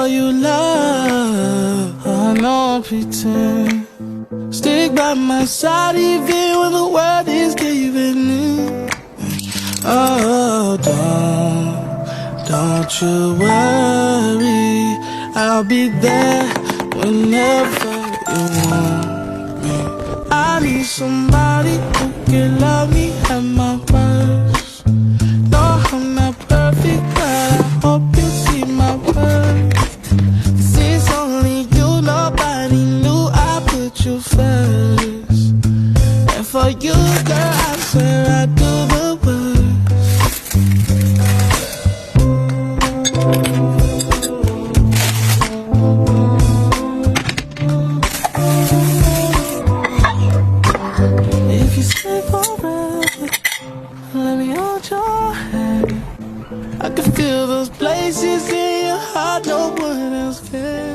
show you love. I know I pretend. Stick by my side even when the world is giving in. Oh, don't you worry, I'll be there whenever you want me. I need somebody who can love me at my worst. No, I'm not perfect, but I hope you see my worth. 'Cause it's only you, nobody knew I put you first. And for you, girl, I swear I do the worst. If you stay forever, let me hold your hand. I can feel those places in your heart no one else can.